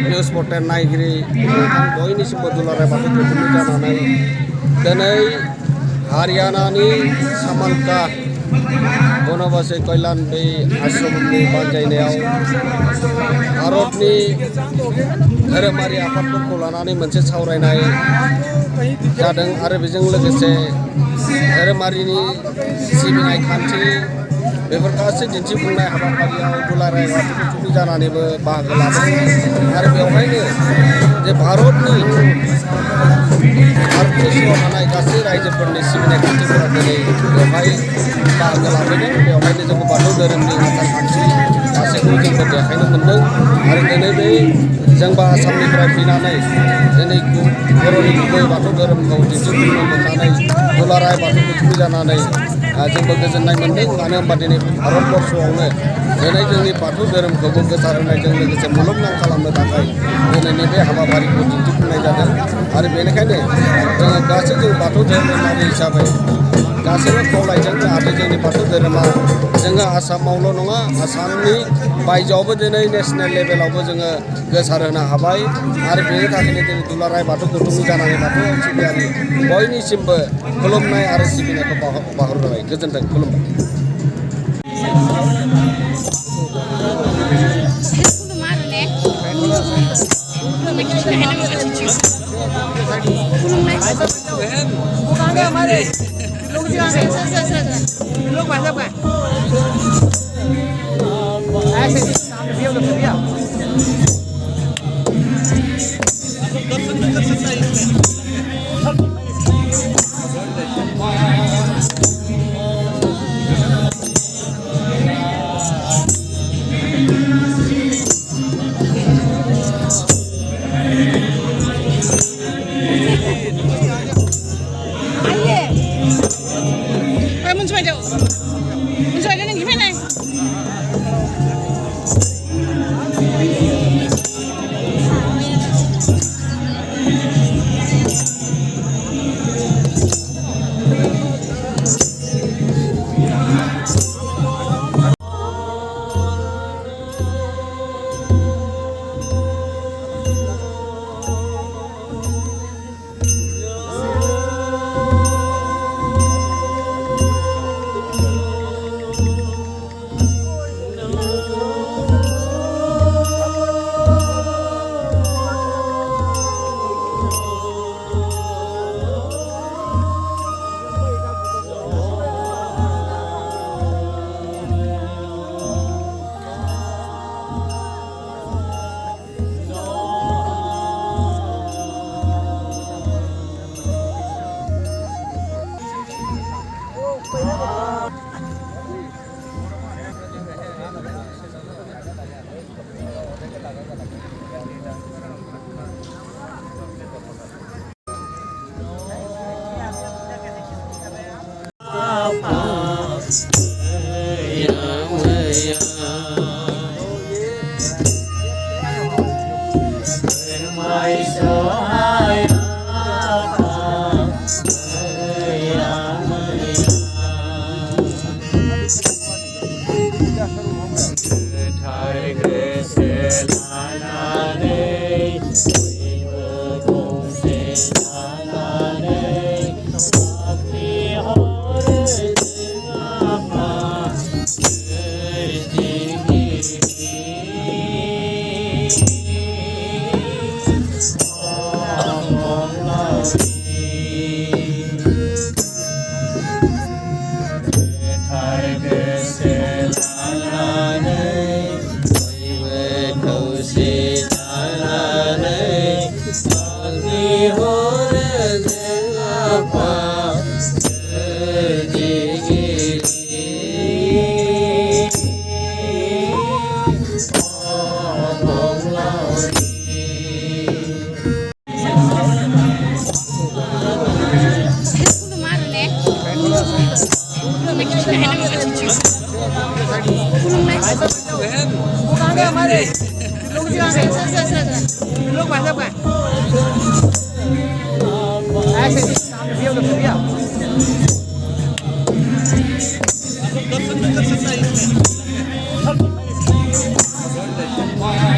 News Patel नायगिरि बयनिसिमबो दुलाराय बाथौ धोरोमनि जानानै दिनै हारियानानि सामालका बनबासी कल्याण बे आश्रमनि बानजायनायाव भारतनि धोरोमारि आफादफोरखौ लानानै मोनसे सावरायनाय जादों आरो बेजों लोगोसे धोरोमारिनि सिबिनाय खान्थि बेफोर गासै दिन्थिफुंनाय हाबाफारियाव दुलाराय बाथौ धोरोमनि जानानैबो बाहागो लादों आरो बेवहायनो जे भारतनि सिङाव थानाय गासै रायजोफोरनि सिबिनाय खान्थिफोरा दिनै बेवहाय बाहागो लाफैदों। बेवहायनो जोंबो बाथौ धोरोमनि आसार खान्थि गासैखौबो जोंबो देखायनो मोन्दों आरो दिनै बे जोंबो आसामनिफ्राय फैनानै दिनै बर'नि गुबै बाथौ धोरोमखौ दिन्थिफुंनो मोननानै दुलाराय बाथौ धोरोमनि जानानै जोंबो गोजोननाय मोन्दों। मानो होनबा दिनै भारतबर्षआवनो दिनै जोंनि बाथौ धोरोमखौबो गोसार होनायजों लोगोसे मुलुगनां खालामनो थाखाय दिनैनि बे हाबाफारिखौ दिन्थिफुंनाय जादों आरो बेनिखायनो जोङो गासै जों बाथौ धोरोमारि हिसाबै गासैबो खावलायदों जाहाथे जोंनि बाथौ धोरोमा जोङो आसामावल' नङा आसामनि बायजोआवबो दिनै नेसनेल लेभेलावबो जोङो गोसार होनो हाबाय आरो बेनि थाखायनो दिनै दुलाराय बाथौ गौथुमनि जानानै बाथौ सिबियारि बयनिसिमबो खुलुमनाय आरो सिबिनायखौ बाहरबाय। गोजोन्थों, खुलुमबाय। Wow.